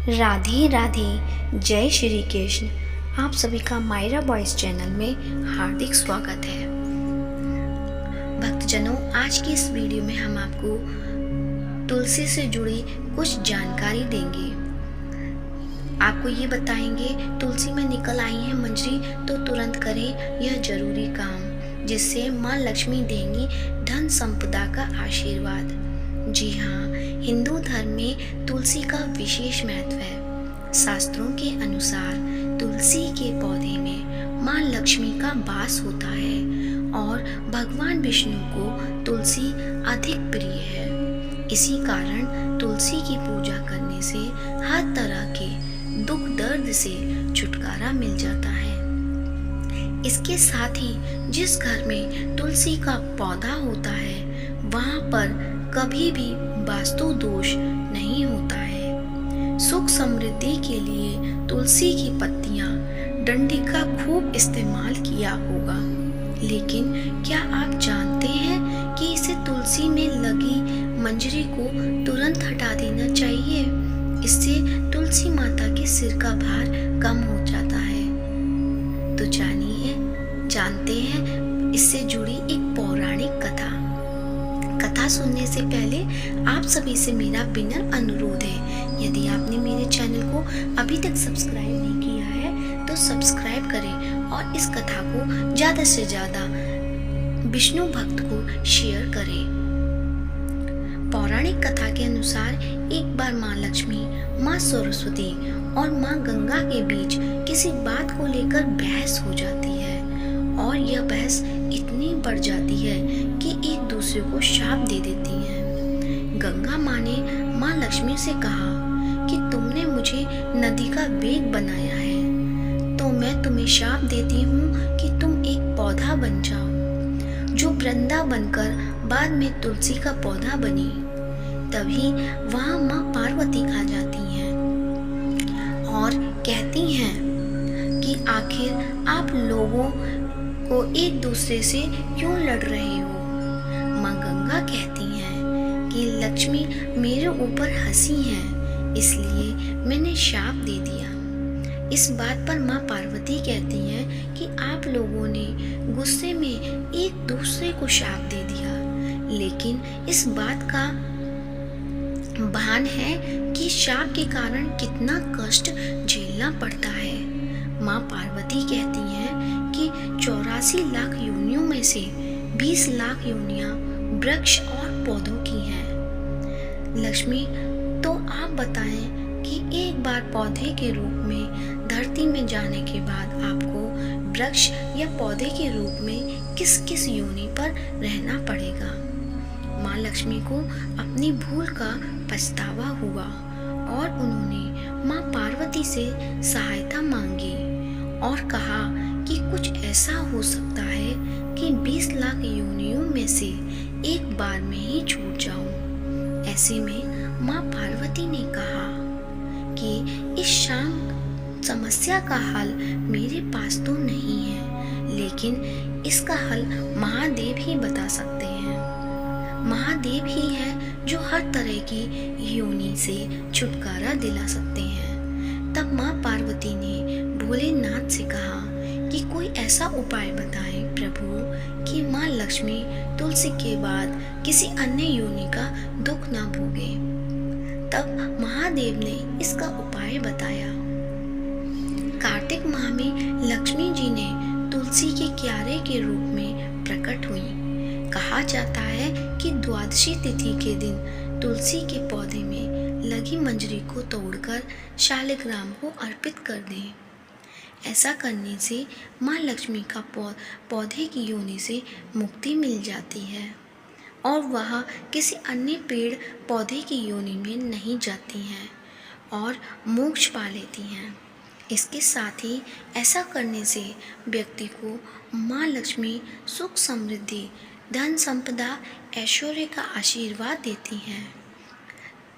राधे राधे, जय श्री कृष्ण। आप सभी का मायरा बॉयज़ चैनल में हार्दिक स्वागत है। भक्तजनों, आज की इस वीडियो में हम आपको तुलसी से जुड़ी कुछ जानकारी देंगे। आपको ये बताएंगे तुलसी में निकल आई है मंजरी तो तुरंत करें यह जरूरी काम, जिससे माँ लक्ष्मी देंगी धन संपदा का आशीर्वाद। जी हाँ, हिंदू धर्म में तुलसी का विशेष महत्व है। शास्त्रों के अनुसार तुलसी के पौधे में माँ लक्ष्मी का वास होता है और भगवान विष्णु को तुलसी अधिक प्रिय है। इसी कारण तुलसी की पूजा करने से हर तरह के दुख दर्द से छुटकारा मिल जाता है। इसके साथ ही जिस घर में तुलसी का पौधा होता है वहाँ पर कभी भी वास्तु दोष नहीं होता है। सुख समृद्धि के लिए तुलसी की पत्तियां, डंडी का खूब इस्तेमाल किया होगा। लेकिन क्या आप जानते हैं कि इसे तुलसी में लगी मंजरी को तुरंत हटा देना चाहिए? इससे तुलसी माता के सिर का भार कम हो जाता है। तो जानते हैं इससे जुड़ी एक पौराणिक कथा सुनने से पहले आप सभी से मेरा विनम्र अनुरोध है, यदि आपने मेरे चैनल को अभी तक सब्सक्राइब नहीं किया है तो सब्सक्राइब करें और इस कथा को ज़्यादा से ज़्यादा विष्णु भक्त को शेयर करें। पौराणिक कथा के अनुसार एक बार माँ लक्ष्मी, माँ सरस्वती और माँ गंगा के बीच किसी बात को लेकर बहस हो जाती है और यह बहस इतनी बढ़ जाती है कि एक दूसरे को शाप दे देती हैं। गंगा माँ ने माँ लक्ष्मी से कहा कि तुमने मुझे नदी का वेग बनाया है, तो मैं तुम्हें शाप देती हूँ कि तुम एक पौधा बन जाओ, जो वृंदा बनकर बाद में तुलसी का पौधा बनी। तभी वहाँ माँ पार्वती आ जाती हैं और कहती हैं कि आखिर आप लोगों को एक दूसरे से क्यों लड़ रहे हो? माँ गंगा कहती हैं कि लक्ष्मी मेरे ऊपर हंसी हैं, इसलिए मैंने शाप दे दिया। इस बात पर माँ पार्वती कहती हैं कि आप लोगों ने गुस्से में एक दूसरे को शाप दे दिया, लेकिन इस बात का भान है कि शाप के कारण कितना कष्ट झेलना पड़ता है। माँ पार्वती कहती हैं कि 84 लाख योनियों में से 20 लाख योनियां वृक्ष और पौधों की हैं। लक्ष्मी, तो आप बताएं कि एक बार पौधे के रूप में धरती में जाने के बाद आपको वृक्ष या पौधे के रूप में किस किस योनि पर रहना पड़ेगा? माँ लक्ष्मी को अपनी भूल का पछतावा हुआ और उन्होंने माँ पार्वती से सहायता मांगी और कहा कि कुछ ऐसा हो सकता है कि 20 लाख योनियों में से एक बार में ही छूट जाऊं। ऐसे में माँ पार्वती ने कहा कि इस समस्या का हल मेरे पास तो नहीं है, लेकिन इसका हल महादेव ही बता सकते हैं। महादेव ही है जो हर तरह की योनि से छुटकारा दिला सकते हैं। तब माँ पार्वती ने भोलेनाथ से कहा कि कोई ऐसा उपाय बताएं प्रभु कि माँ लक्ष्मी तुलसी के बाद किसी अन्य योनि का दुख ना भोगे। तब महादेव ने इसका उपाय बताया। कार्तिक माह में लक्ष्मी जी ने तुलसी के क्यारे के रूप में प्रकट हुई। कहा जाता है कि द्वादशी तिथि के दिन तुलसी के पौधे में लगी मंजरी को तोड़कर शालिग्राम को अर्पित कर दें। ऐसा करने से माँ लक्ष्मी का पौधे की योनि से मुक्ति मिल जाती है और वह किसी अन्य पेड़ पौधे की योनि में नहीं जाती हैं और मोक्ष पा लेती हैं। इसके साथ ही ऐसा करने से व्यक्ति को माँ लक्ष्मी सुख समृद्धि, धन संपदा, ऐश्वर्य का आशीर्वाद देती हैं।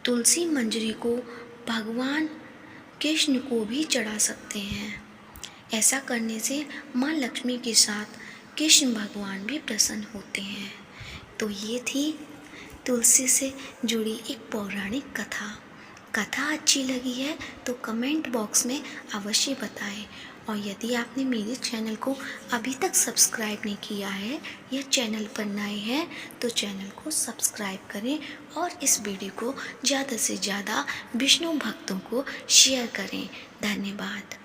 तुलसी मंजरी को भगवान कृष्ण को भी चढ़ा सकते हैं। ऐसा करने से माँ लक्ष्मी के साथ कृष्ण भगवान भी प्रसन्न होते हैं। तो ये थी तुलसी से जुड़ी एक पौराणिक कथा। कथा अच्छी लगी है तो कमेंट बॉक्स में अवश्य बताएं। और यदि आपने मेरे चैनल को अभी तक सब्सक्राइब नहीं किया है या चैनल पर नए हैं तो चैनल को सब्सक्राइब करें और इस वीडियो को ज़्यादा से ज़्यादा विष्णु भक्तों को शेयर करें। धन्यवाद।